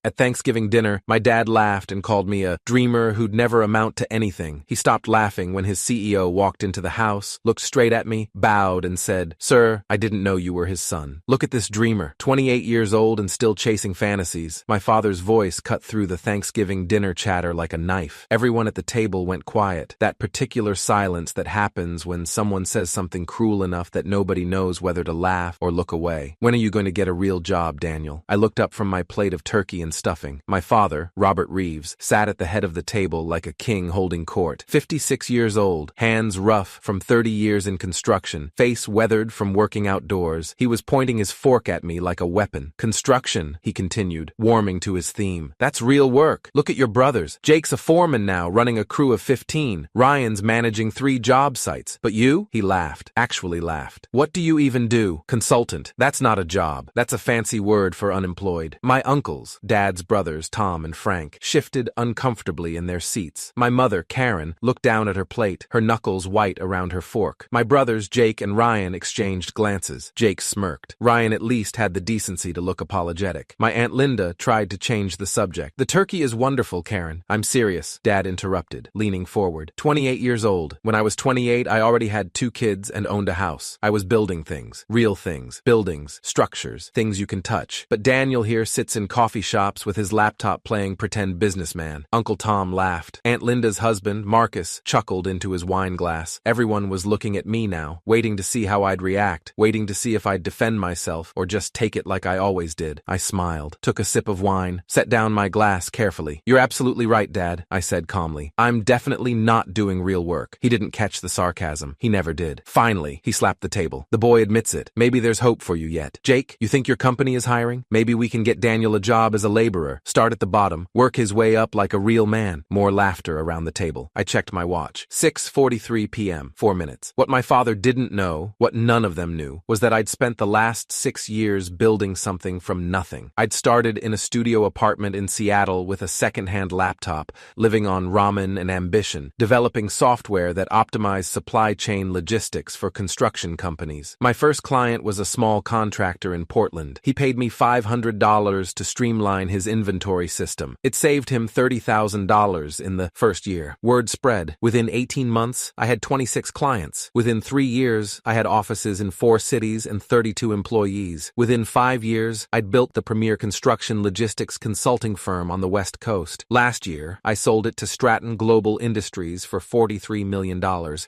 At Thanksgiving dinner, my dad laughed and called me a dreamer who'd never amount to anything. He stopped laughing when his CEO walked into the house, looked straight at me, bowed, and said, "Sir, I didn't know you were his son. Look at this dreamer, 28 years old and still chasing fantasies." My father's voice cut through the Thanksgiving dinner chatter like a knife. Everyone at the table went quiet. That particular silence that happens when someone says something cruel enough that nobody knows whether to laugh or look away. "When are you going to get a real job, Daniel?" I looked up from my plate of turkey and stuffing. My father, Robert Reeves, sat at the head of the table like a king holding court. 56 years old, hands rough from 30 years in construction, face weathered from working outdoors. He was pointing his fork at me like a weapon. "Construction," he continued, warming to his theme. "That's real work. Look at your brothers. Jake's a foreman now, running a crew of 15. Ryan's managing 3 job sites. But you?" He laughed, actually laughed. "What do you even do?" "Consultant. That's not a job. That's a fancy word for unemployed." My uncles, Dad's brothers, Tom and Frank, shifted uncomfortably in their seats. My mother, Karen, looked down at her plate, her knuckles white around her fork. My brothers, Jake and Ryan, exchanged glances. Jake smirked. Ryan at least had the decency to look apologetic. My Aunt Linda tried to change the subject. "The turkey is wonderful, Karen." "I'm serious," Dad interrupted, leaning forward. 28 years old. When I was 28, I already had 2 kids and owned a house. I was building things. Real things. Buildings. Structures. Things you can touch. But Daniel here sits in coffee shops with his laptop playing pretend businessman. Uncle Tom laughed. Aunt Linda's husband, Marcus, chuckled into his wine glass. Everyone was looking at me now, waiting to see how I'd react, waiting to see if I'd defend myself or just take it like I always did. I smiled, took a sip of wine, set down my glass carefully. "You're absolutely right, Dad," I said calmly. "I'm definitely not doing real work." He didn't catch the sarcasm. He never did. "Finally," he slapped the table. "The boy admits it. Maybe there's hope for you yet. Jake, you think your company is hiring? Maybe we can get Daniel a job as a laborer. Start at the bottom, work his way up like a real man." More laughter around the table. I checked my watch. 6:43 p.m., 4 minutes. What my father didn't know, what none of them knew, was that I'd spent the last 6 years building something from nothing. I'd started in a studio apartment in Seattle with a second-hand laptop, living on ramen and ambition, developing software that optimized supply chain logistics for construction companies. My first client was a small contractor in Portland. He paid me $500 to streamline his inventory system. It saved him $30,000 in the first year. Word spread. Within 18 months, I had 26 clients. Within 3 years, I had offices in 4 cities and 32 employees. Within 5 years, I'd built the premier construction logistics consulting firm on the West Coast. Last year, I sold it to Stratton Global Industries for $43 million.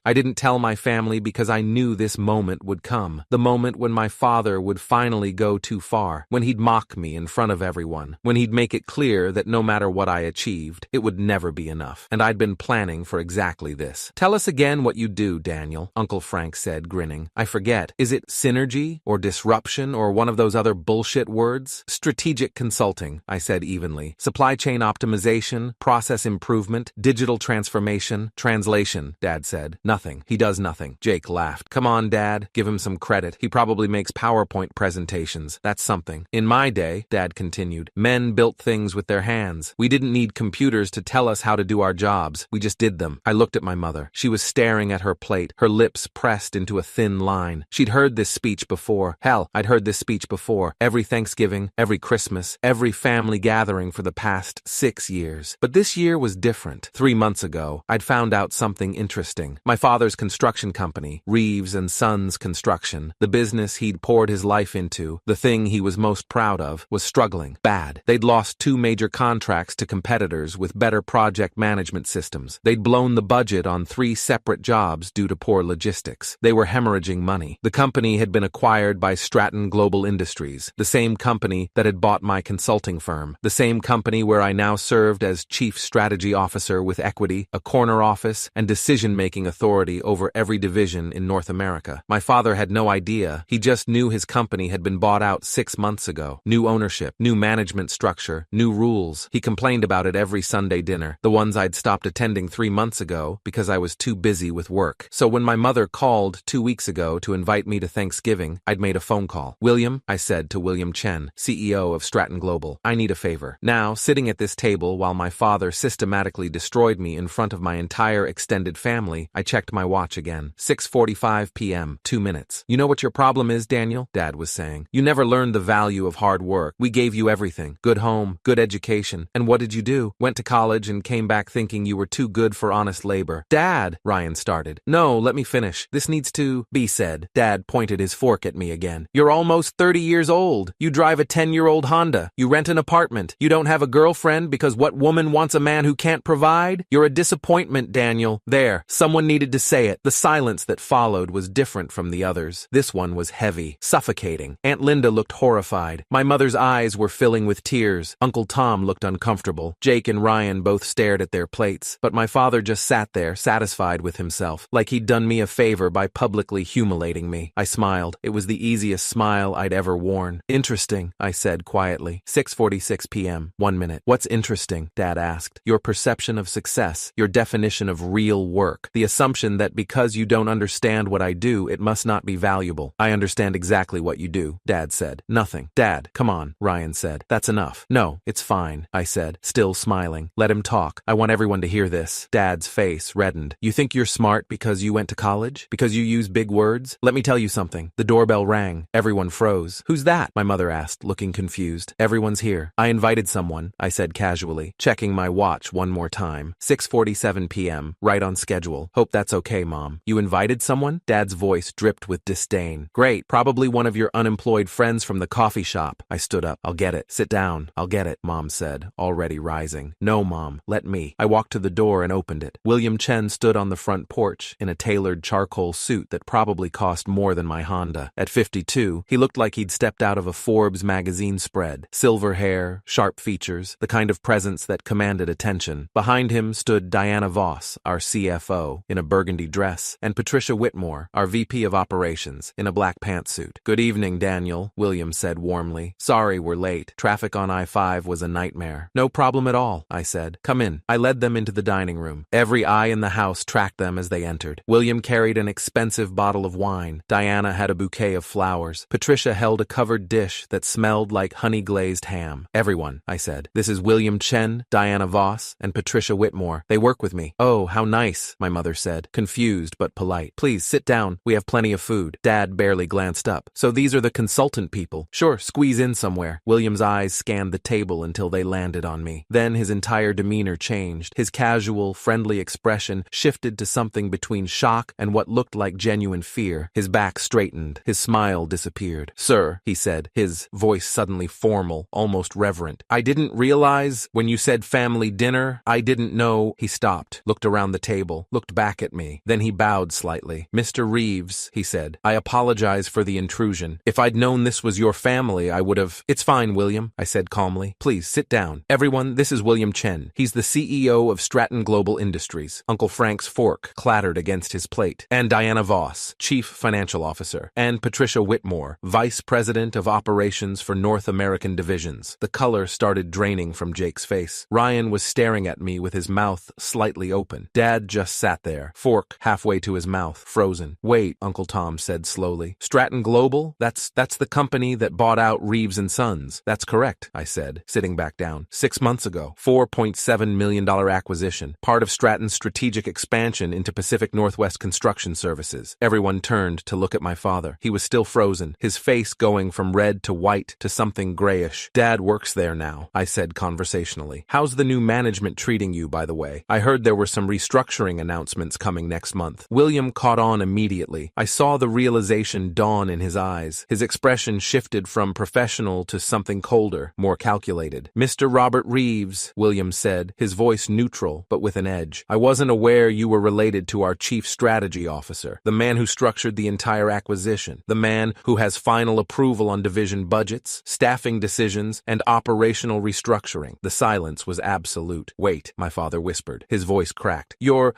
I didn't tell my family because I knew this moment would come. The moment when my father would finally go too far, when he'd mock me in front of everyone, when he'd make it clear that no matter what I achieved, it would never be enough. And I'd been planning for exactly this. "Tell us again what you do, Daniel," Uncle Frank said, grinning. "I forget. Is it synergy or disruption or one of those other bullshit words?" "Strategic consulting," I said evenly. "Supply chain optimization, process improvement, digital transformation, translation," Dad said. "Nothing. He does nothing." Jake laughed. "Come on, Dad. Give him some credit. He probably makes PowerPoint presentations. That's something." "In my day," Dad continued, "men built things with their hands. We didn't need computers to tell us how to do our jobs. We just did them." I looked at my mother. She was staring at her plate, her lips pressed into a thin line. She'd heard this speech before. Hell, I'd heard this speech before. Every Thanksgiving, every Christmas, every family gathering for the past 6 years. But this year was different. 3 months ago, I'd found out something interesting. My father's construction company, Reeves and Sons Construction, the business he'd poured his life into, the thing he was most proud of, was struggling bad. They'd lost 2 major contracts to competitors with better project management systems. They'd blown the budget on 3 separate jobs due to poor logistics. They were hemorrhaging money. The company had been acquired by Stratton Global Industries, the same company that had bought my consulting firm, the same company where I now served as Chief Strategy Officer with equity, a corner office, and decision-making authority over every division in North America. My father had no idea. He just knew his company had been bought out 6 months ago. New ownership, new management structure, new rules. He complained about it every Sunday dinner, the ones I'd stopped attending 3 months ago because I was too busy with work. So when my mother called 2 weeks ago to invite me to Thanksgiving, I'd made a phone call. "William," I said to William Chen, CEO of Stratton Global, "I need a favor." Now, sitting at this table while my father systematically destroyed me in front of my entire extended family, I checked my watch again. 6:45 p.m., 2 minutes. "You know what your problem is, Daniel?" Dad was saying. "You never learned the value of hard work. We gave you everything. good home, good education. And what did you do? Went to college and came back thinking you were too good for honest labor. Dad, Ryan started. No, let me finish. This needs to be said. Dad pointed his fork at me again. You're almost 30 years old. You drive a 10-year-old Honda. You rent an apartment. You don't have a girlfriend because what woman wants a man who can't provide? You're a disappointment, Daniel. There, someone needed to say it. The silence that followed was different from the others. This one was heavy, suffocating. Aunt Linda looked horrified. My mother's eyes were filling with tears. Uncle Tom looked uncomfortable. Jake and Ryan both stared at their plates, but my father just sat there, satisfied with himself, like he'd done me a favor by publicly humiliating me. I smiled. It was the easiest smile I'd ever worn. Interesting, I said quietly. 6:46 p.m. 1 minute. What's interesting? Dad asked. Your perception of success, your definition of real work, the assumption that because you don't understand what I do, it must not be valuable. I understand exactly what you do, Dad said. Nothing. Dad, come on, Ryan said. That's enough. No, it's fine, I said, still smiling. Let him talk. I want everyone to hear this. Dad's face reddened. You think you're smart because you went to college? Because you use big words? Let me tell you something. The doorbell rang. Everyone froze. Who's that? My mother asked, looking confused. Everyone's here. I invited someone, I said casually, checking my watch one more time. 6:47 p.m., right on schedule. Hope that's okay, Mom. You invited someone? Dad's voice dripped with disdain. Great. Probably one of your unemployed friends from the coffee shop. I stood up. I'll get it. Sit down. I'll get it, Mom said, already rising. No, Mom. Let me. I walked to the door and opened it. William Chen stood on the front porch in a tailored charcoal suit that probably cost more than my Honda. At 52, he looked like he'd stepped out of a Forbes magazine spread. Silver hair, sharp features, the kind of presence that commanded attention. Behind him stood Diana Voss, our CFO, in a burgundy dress, and Patricia Whitmore, our VP of Operations, in a black pantsuit. Good evening, Daniel, William said warmly. Sorry we're late. Traffic on I-5 was a nightmare. No problem at all, I said. Come in. I led them into the dining room. Every eye in the house tracked them as they entered. William carried an expensive bottle of wine. Diana had a bouquet of flowers. Patricia held a covered dish that smelled like honey-glazed ham. Everyone, I said. This is William Chen, Diana Voss, and Patricia Whitmore. They work with me. Oh, how nice, my mother said, confused but polite. Please sit down. We have plenty of food. Dad barely glanced up. So these are the consultant people. Sure, squeeze in somewhere. William's eyes scanned the table until they landed on me. Then his entire demeanor changed. His casual, friendly expression shifted to something between shock and what looked like genuine fear. His back straightened. His smile disappeared. Sir, he said, his voice suddenly formal, almost reverent. I didn't realize when you said family dinner, I didn't know. He stopped, looked around the table, looked back at me. Then he bowed slightly. Mr. Reeves, he said, I apologize for the intrusion. If I'd known this was your family, I would have... It's fine, William, I said calmly. Please, sit down. Everyone, this is William Chen. He's the CEO of Stratton Global Industries. Uncle Frank's fork clattered against his plate. And Diana Voss, Chief Financial Officer. And Patricia Whitmore, Vice President of Operations for North American Divisions. The color started draining from Jake's face. Ryan was staring at me with his mouth slightly open. Dad just sat there, fork halfway to his mouth, frozen. Wait, Uncle Tom said slowly. Stratton Global? That's the company that bought out Reeves and Sons. That's correct, I said, sitting back down. 6 months ago, $4.7 million acquisition, part of Stratton's strategic expansion into Pacific Northwest Construction Services. Everyone turned to look at my father. He was still frozen, his face going from red to white to something grayish. Dad works there now, I said conversationally. How's the new management treating you, by the way? I heard there were some restructuring announcements coming next month. William caught on immediately. I saw the realization dawn in his eyes. His expression shifted from professional to something colder, more calculated. Mr. Robert Reeves, William said, his voice neutral but with an edge. I wasn't aware you were related to our chief strategy officer, the man who structured the entire acquisition, the man who has final approval on division budgets, staffing decisions, and operational restructuring. The silence was absolute. Wait, my father whispered. His voice cracked. Your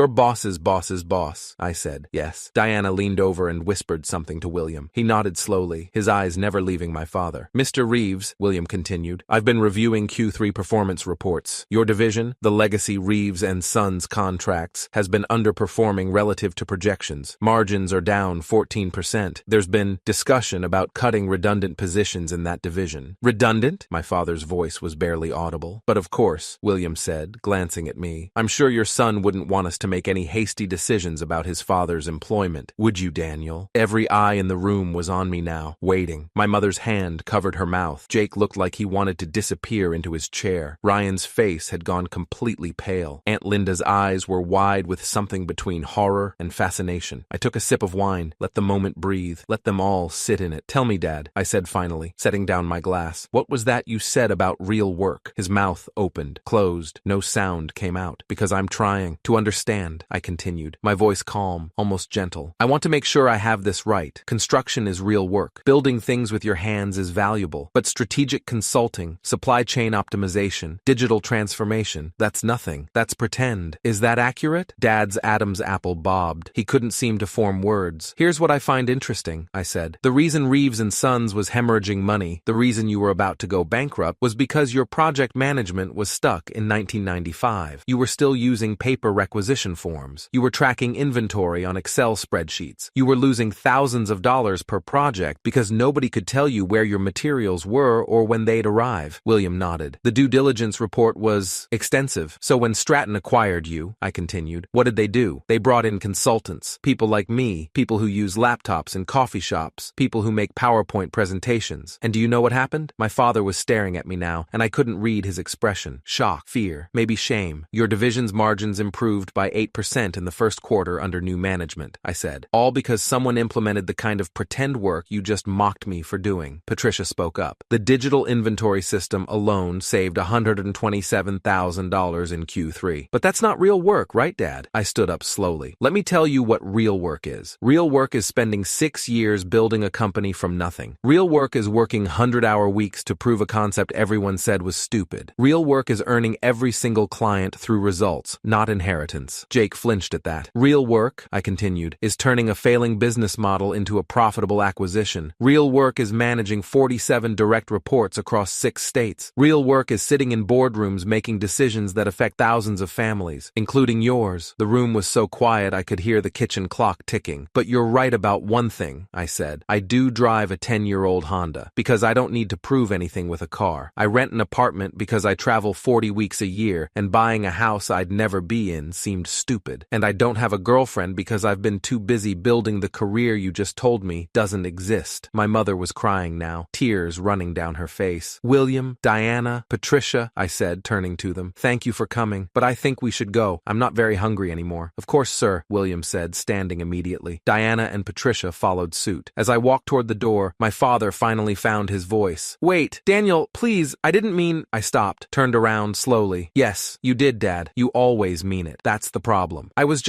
boss's boss's boss, I said. Yes. Diana leaned over and whispered something to William. He nodded slowly, his eyes never leaving my father. Mr. Reeves, William continued, I've been reviewing Q3 performance reports. Your division, the legacy Reeves and Sons contracts, has been underperforming relative to projections. Margins are down 14%. There's been discussion about cutting redundant positions in that division. Redundant? My father's voice was barely audible. But of course, William said, glancing at me, I'm sure your son wouldn't want us to make any hasty decisions about his father's employment. Would you, Daniel? Every eye in the room was on me now, waiting. My mother's hand covered her mouth. Jake looked like he wanted to disappear into his chair. Ryan's face had gone completely pale. Aunt Linda's eyes were wide with something between horror and fascination. I took a sip of wine, let the moment breathe, let them all sit in it. Tell me, Dad, I said finally, setting down my glass. What was that you said about real work? His mouth opened, closed, no sound came out. Because I'm trying to understand, I continued, my voice calm, almost gentle. I want to make sure I have this right. Construction is real work. Building things with your hands is valuable. But strategic consulting, supply chain optimization, digital transformation, that's nothing. That's pretend. Is that accurate? Dad's Adam's apple bobbed. He couldn't seem to form words. Here's what I find interesting, I said. The reason Reeves & Sons was hemorrhaging money, the reason you were about to go bankrupt, was because your project management was stuck in 1995. You were still using paper requisition forms. You were tracking inventory on Excel spreadsheets. You were losing thousands of dollars per project because nobody could tell you where your materials were or when they'd arrive. William nodded. The due diligence report was extensive. So when Stratton acquired you, I continued, what did they do? They brought in consultants, people like me, people who use laptops in coffee shops, people who make PowerPoint presentations. And do you know what happened? My father was staring at me now, and I couldn't read his expression. Shock, fear, maybe shame. Your division's margins improved by 8% in the first quarter under new management, I said. All because someone implemented the kind of pretend work you just mocked me for doing. Patricia spoke up. The digital inventory system alone saved $127,000 in Q3. But that's not real work, right, Dad? I stood up slowly. Let me tell you what real work is. Real work is spending 6 years building a company from nothing. Real work is working 100-hour weeks to prove a concept everyone said was stupid. Real work is earning every single client through results, not inheritance. Jake flinched at that. Real work, I continued, is turning a failing business model into a profitable acquisition. Real work is managing 47 direct reports across 6 states. Real work is sitting in boardrooms making decisions that affect thousands of families, including yours. The room was so quiet I could hear the kitchen clock ticking. But you're right about one thing, I said. I do drive a 10-year-old Honda because I don't need to prove anything with a car. I rent an apartment because I travel 40 weeks a year, and buying a house I'd never be in seemed stupid. And I don't have a girlfriend because I've been too busy building the career you just told me doesn't exist. My mother was crying now, tears running down her face. William, Diana, Patricia, I said, turning to them. Thank you for coming, but I think we should go. I'm not very hungry anymore. Of course, sir, William said, standing immediately. Diana and Patricia followed suit. As I walked toward the door, my father finally found his voice. Wait, Daniel, please, I didn't mean... I stopped, turned around slowly. Yes, you did, Dad. You always mean it. That's the problem. I was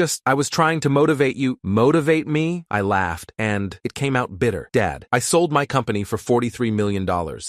trying to motivate you. Motivate me? I laughed, and it came out bitter. Dad, I sold my company for $43 million.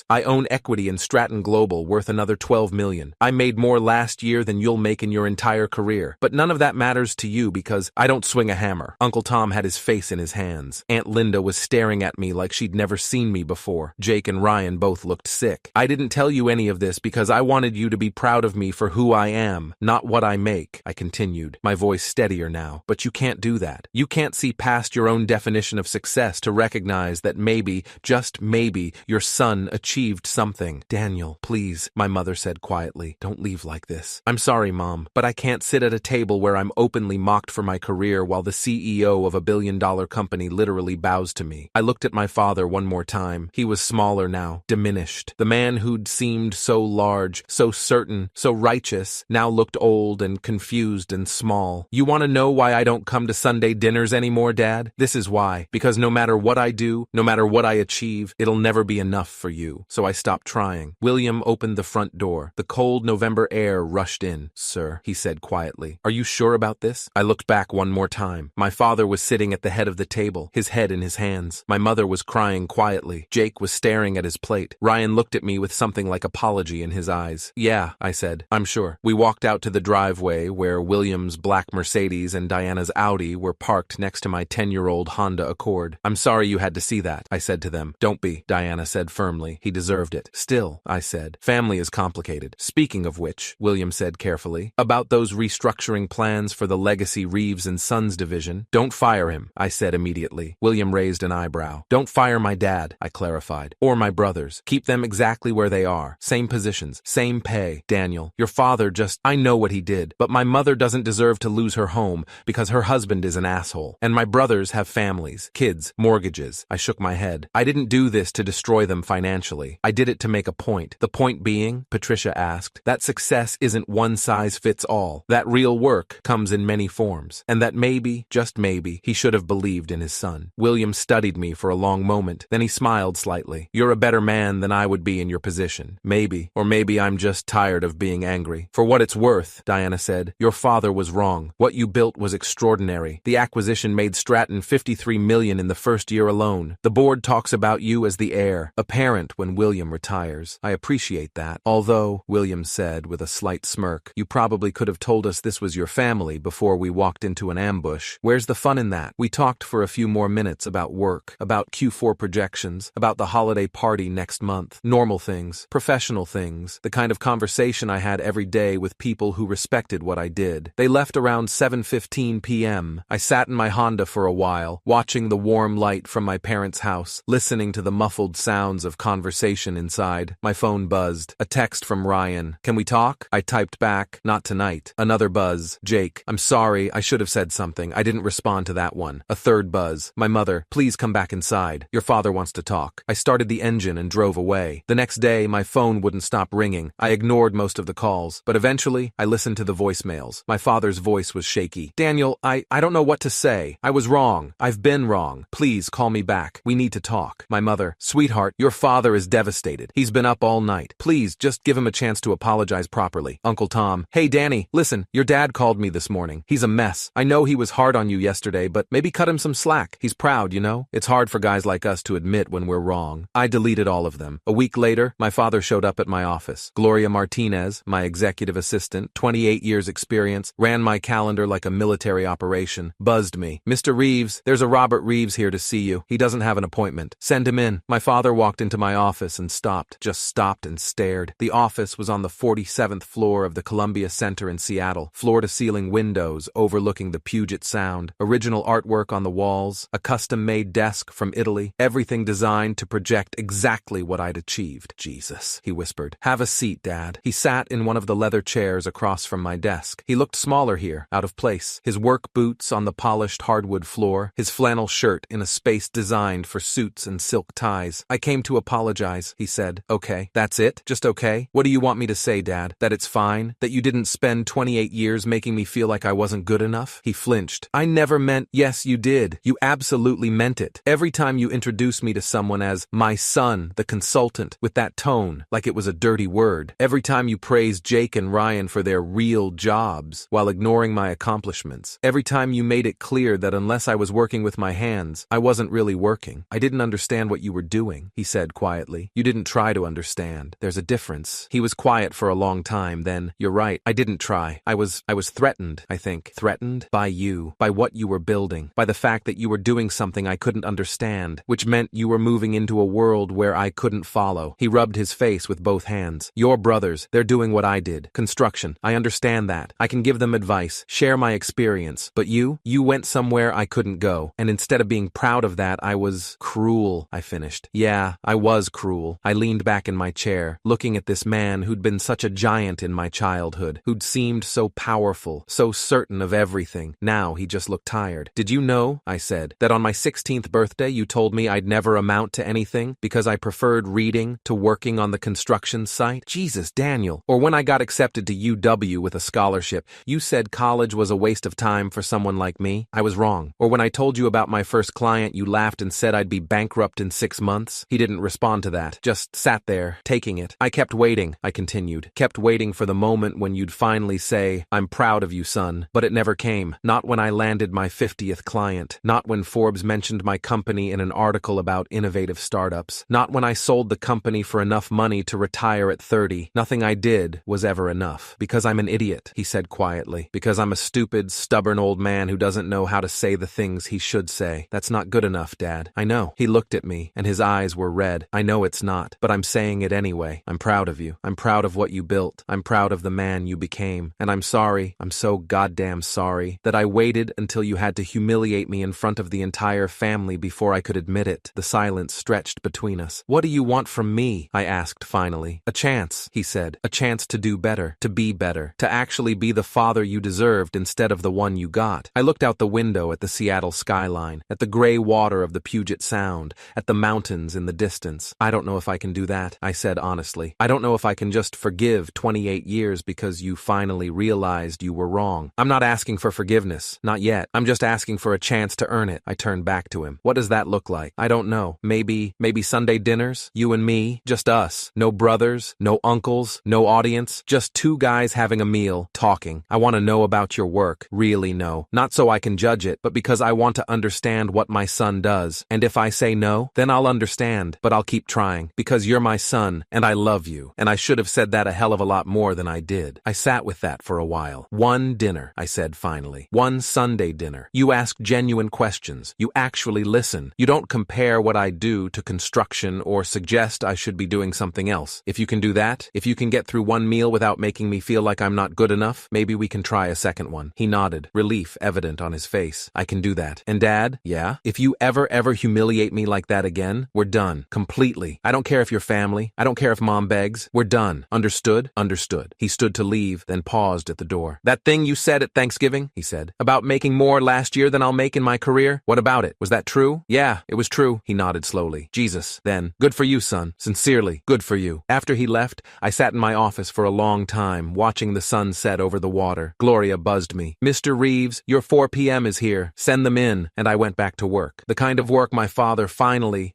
I own equity in Stratton Global worth another $12 million. I made more last year than you'll make in your entire career. But none of that matters to you because I don't swing a hammer. Uncle Tom had his face in his hands. Aunt Linda was staring at me like she'd never seen me before. Jake and Ryan both looked sick. I didn't tell you any of this because I wanted you to be proud of me for who I am, not what I make, I continued, my voice steadier now. But you can't do that. You can't see past your own definition of success to recognize that maybe, just maybe, your son achieved something. Daniel, please, my mother said quietly, don't leave like this. I'm sorry, Mom, but I can't sit at a table where I'm openly mocked for my career while the CEO of a billion-dollar company literally bows to me. I looked at my father one more time. He was smaller now, diminished. The man who'd seemed so large, so certain, so righteous, now looked old and confused and small. You want to know why I don't come to Sunday dinners anymore, Dad? This is why. Because no matter what I do, no matter what I achieve, it'll never be enough for you. So I stopped trying. William opened the front door. The cold November air rushed in. Sir, he said quietly, are you sure about this? I looked back one more time. My father was sitting at the head of the table, his head in his hands. My mother was crying quietly. Jake was staring at his plate. Ryan looked at me with something like apology in his eyes. Yeah, I said, I'm sure. We walked out to the driveway where William's black Mercedes and Diana's Audi were parked next to my 10-year-old Honda Accord. I'm sorry you had to see that, I said to them. Don't be, Diana said firmly. He deserved it. Still, I said, family is complicated. Speaking of which, William said carefully, about those restructuring plans for the legacy Reeves & Sons division. Don't fire him, I said immediately. William raised an eyebrow. Don't fire my dad, I clarified, or my brothers. Keep them exactly where they are. Same positions, same pay. Daniel, your father I know what he did, but my mother doesn't deserve to lose her home because her husband is an asshole. And my brothers have families, kids, mortgages. I shook my head. I didn't do this to destroy them financially. financially. I did it to make a point. The point being, Patricia asked, that success isn't one size fits all. That real work comes in many forms. And that maybe, just maybe, he should have believed in his son. William studied me for a long moment. Then he smiled slightly. You're a better man than I would be in your position. Maybe. Or maybe I'm just tired of being angry. For what it's worth, Diana said, your father was wrong. What you built was extraordinary. The acquisition made Stratton $53 million in the first year alone. The board talks about you as the heir, a parent when William retires. I appreciate that. Although, William said with a slight smirk, you probably could have told us this was your family before we walked into an ambush. Where's the fun in that? We talked for a few more minutes about work, about Q4 projections, about the holiday party next month, normal things, professional things, the kind of conversation I had every day with people who respected what I did. They left around 7:15 p.m. I sat in my Honda for a while, watching the warm light from my parents' house, listening to the muffled sounds of conversation inside. My phone buzzed. A text from Ryan. Can we talk? I typed back, not tonight. Another buzz. Jake, I'm sorry, I should have said something. I didn't respond to that one. A third buzz. My mother, please come back inside. Your father wants to talk. I started the engine and drove away. The next day, my phone wouldn't stop ringing. I ignored most of the calls, but eventually, I listened to the voicemails. My father's voice was shaky. Daniel, I don't know what to say. I was wrong. I've been wrong. Please call me back. We need to talk. My mother, sweetheart, your father is devastated. He's been up all night. Please, just give him a chance to apologize properly. Uncle Tom, hey Danny, listen, your dad called me this morning. He's a mess. I know he was hard on you yesterday, but maybe cut him some slack. He's proud, you know? It's hard for guys like us to admit when we're wrong. I deleted all of them. A week later, my father showed up at my office. Gloria Martinez, my executive assistant, 28 years experience, ran my calendar like a military operation, buzzed me. Mr. Reeves, there's a Robert Reeves here to see you. He doesn't have an appointment. Send him in. My father walked into my office and stopped, just stopped and stared. The office was on the 47th floor of the Columbia Center in Seattle, floor-to-ceiling windows overlooking the Puget Sound, original artwork on the walls, a custom-made desk from Italy, everything designed to project exactly what I'd achieved. Jesus, he whispered. Have a seat, Dad. He sat in one of the leather chairs across from my desk. He looked smaller here, out of place, his work boots on the polished hardwood floor, his flannel shirt in a space designed for suits and silk ties. I came to apologize, he said. Okay, that's it? Just okay? What do you want me to say, Dad? That it's fine? That you didn't spend 28 years making me feel like I wasn't good enough? He flinched. I never meant— Yes, you did. You absolutely meant it. Every time you introduced me to someone as my son, the consultant, with that tone, like it was a dirty word. Every time you praised Jake and Ryan for their real jobs, while ignoring my accomplishments. Every time you made it clear that unless I was working with my hands, I wasn't really working. I didn't understand what you were doing, he said quietly. You didn't try to understand. There's a difference. He was quiet for a long time, then, you're right, I didn't try. I was threatened, I think. Threatened? By you. By what you were building. By the fact that you were doing something I couldn't understand, which meant you were moving into a world where I couldn't follow. He rubbed his face with both hands. Your brothers, they're doing what I did. Construction. I understand that. I can give them advice, share my experience. But you went somewhere I couldn't go. And instead of being proud of that, I was cruel, I finished. Yeah, I was cruel. I leaned back in my chair, looking at this man who'd been such a giant in my childhood, who'd seemed so powerful, so certain of everything. Now he just looked tired. Did you know, I said, that on my 16th birthday you told me I'd never amount to anything because I preferred reading to working on the construction site? Jesus, Daniel. Or when I got accepted to UW with a scholarship, you said college was a waste of time for someone like me? I was wrong. Or when I told you about my first client, you laughed and said I'd be bankrupt in 6 months? He didn't respond to that, just sat there, taking it. I kept waiting, I continued, kept waiting for the moment when you'd finally say, I'm proud of you, son. But it never came. Not when I landed my 50th client. Not when Forbes mentioned my company in an article about innovative startups. Not when I sold the company for enough money to retire at 30. Nothing I did was ever enough. Because I'm an idiot, he said quietly. Because I'm a stupid, stubborn old man who doesn't know how to say the things he should say. That's not good enough, Dad. I know. He looked at me, and his eyes were red. I know it's not, but I'm saying it anyway. I'm proud of you. I'm proud of what you built. I'm proud of the man you became. And I'm sorry, I'm so goddamn sorry, that I waited until you had to humiliate me in front of the entire family before I could admit it. The silence stretched between us. What do you want from me? I asked finally. A chance, he said. A chance to do better, to be better, to actually be the father you deserved instead of the one you got. I looked out the window at the Seattle skyline, at the gray water of the Puget Sound, at the mountains in the distance. silence. I don't know if I can do that, I said honestly. I don't know if I can just forgive 28 years because you finally realized you were wrong. I'm not asking for forgiveness, not yet. I'm just asking for a chance to earn it. I turned back to him. What does that look like? I don't know. Maybe Sunday dinners? You and me? Just us. No brothers, no uncles, no audience. Just two guys having a meal, talking. I want to know about your work. Really know. Not so I can judge it, but because I want to understand what my son does. And if I say no, then I'll understand, but I'll keep trying. Because you're my son, and I love you. And I should have said that a hell of a lot more than I did. I sat with that for a while. One dinner, I said finally. One Sunday dinner. You ask genuine questions. You actually listen. You don't compare what I do to construction or suggest I should be doing something else. If you can do that, if you can get through one meal without making me feel like I'm not good enough, maybe we can try a second one. He nodded, relief evident on his face. I can do that. And Dad? Yeah? If you ever humiliate me like that again, we're done. Completely. I don't care if you're family. I don't care if Mom begs. We're done. Understood? Understood. He stood to leave, then paused at the door. That thing you said at Thanksgiving, he said, about making more last year than I'll make in my career? What about it? Was that true? Yeah, it was true. He nodded slowly. Jesus, then. Good for you, son. Sincerely, good for you. After he left, I sat in my office for a long time, watching the sun set over the water. Gloria buzzed me. Mr. Reeves, your 4 p.m. is here. Send them in. And I went back to work. The kind of work my father finally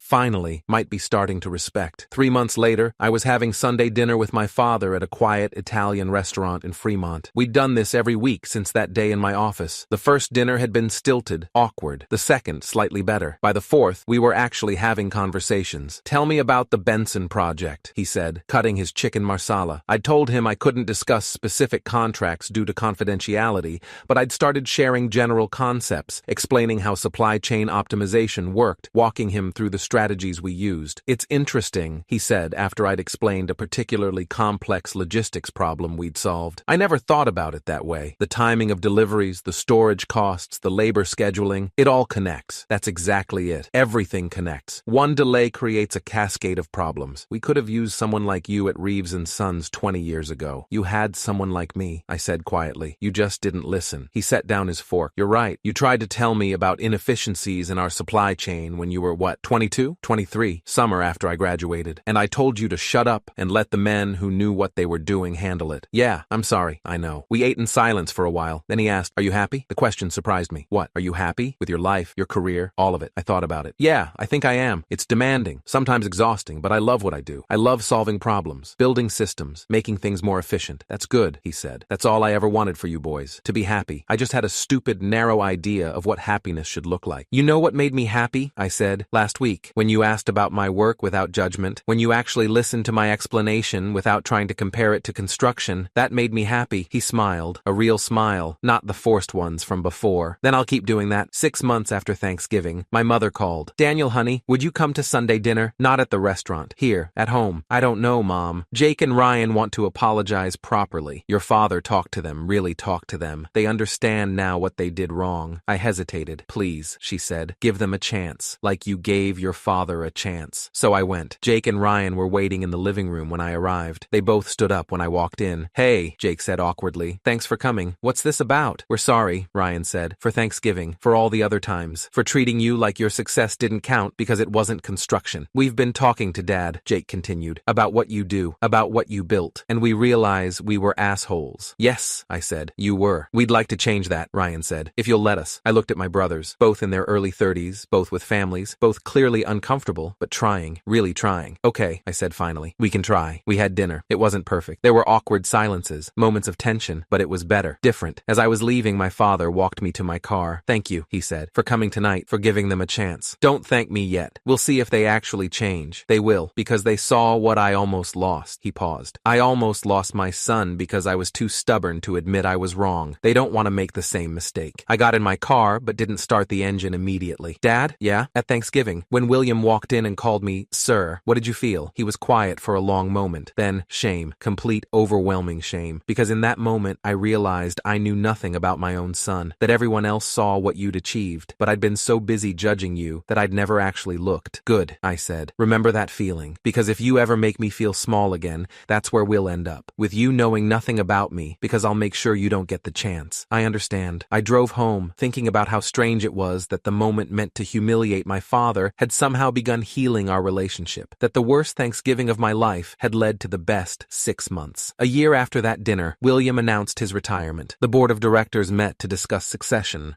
might be starting to respect. 3 months later, I was having Sunday dinner with my father at a quiet Italian restaurant in Fremont. We'd done this every week since that day in my office. The first dinner had been stilted, awkward. The second, slightly better. By the fourth, we were actually having conversations. Tell me about the Benson project, he said, cutting his chicken marsala. I'd told him I couldn't discuss specific contracts due to confidentiality, but I'd started sharing general concepts, explaining how supply chain optimization worked, walking him through the strategies we used. It's interesting, he said after I'd explained a particularly complex logistics problem we'd solved. I never thought about it that way. The timing of deliveries, the storage costs, the labor scheduling, it all connects. That's exactly it. Everything connects. One delay creates a cascade of problems. We could have used someone like you at Reeves & Sons 20 years ago. You had someone like me, I said quietly. You just didn't listen. He set down his fork. You're right. You tried to tell me about inefficiencies in our supply chain when you were, 22? 23, summer after I graduated. And I told you to shut up and let the men who knew what they were doing handle it. Yeah, I'm sorry. I know. We ate in silence for a while. Then he asked, are you happy? The question surprised me. What? Are you happy? With your life, your career, all of it? I thought about it. Yeah, I think I am. It's demanding, sometimes exhausting, but I love what I do. I love solving problems, building systems, making things more efficient. That's good, he said. That's all I ever wanted for you boys, to be happy. I just had a stupid, narrow idea of what happiness should look like. You know what made me happy? I said, last week, when you asked about my work without judgment, when you actually listened to my explanation without trying to compare it to construction, that made me happy. He smiled, a real smile, not the forced ones from before. Then I'll keep doing that. 6 months after Thanksgiving, my mother called. Daniel, honey, would you come to Sunday dinner? Not at the restaurant. Here, at home. I don't know, Mom. Jake and Ryan want to apologize properly. Your father talked to them, really talked to them. They understand now what they did wrong. I hesitated. Please, she said, give them a chance, like you gave your father a chance. So I went. Jake and Ryan were waiting in the living room when I arrived. They both stood up when I walked in. Hey, Jake said awkwardly. Thanks for coming. What's this about? We're sorry, Ryan said, for Thanksgiving, for all the other times, for treating you like your success didn't count because it wasn't construction. We've been talking to Dad, Jake continued, about what you do, about what you built, and we realize we were assholes. Yes, I said, you were. We'd like to change that, Ryan said, if you'll let us. I looked at my brothers, both in their early 30s, both with families, both clearly uncomfortable, but trying, really trying. Okay, I said finally, we can try. We had dinner. It wasn't perfect. There were awkward silences, moments of tension, but it was better, different. As I was leaving, my father walked me to my car. Thank you, he said, for coming tonight, for giving them a chance. Don't thank me yet. We'll see if they actually change. They will, because they saw what I almost lost. He paused. I almost lost my son because I was too stubborn to admit I was wrong. They don't want to make the same mistake. I got in my car, but didn't start the engine immediately. Dad? Yeah? At Thanksgiving, when William walked in and called me, sir, what did you feel? He was quiet for a long moment. Then, shame. Complete, overwhelming shame. Because in that moment, I realized I knew nothing about my own son, that everyone else saw what you'd achieved, but I'd been so busy judging you that I'd never actually looked. Good, I said. Remember that feeling, because if you ever make me feel small again, that's where we'll end up. With you knowing nothing about me, because I'll make sure you don't get the chance. I understand. I drove home, thinking about how strange it was that the moment meant to humiliate my father had somehow begun healing our our relationship, that the worst Thanksgiving of my life had led to the best 6 months. A year after that dinner, William announced his retirement. The board of directors met to discuss succession.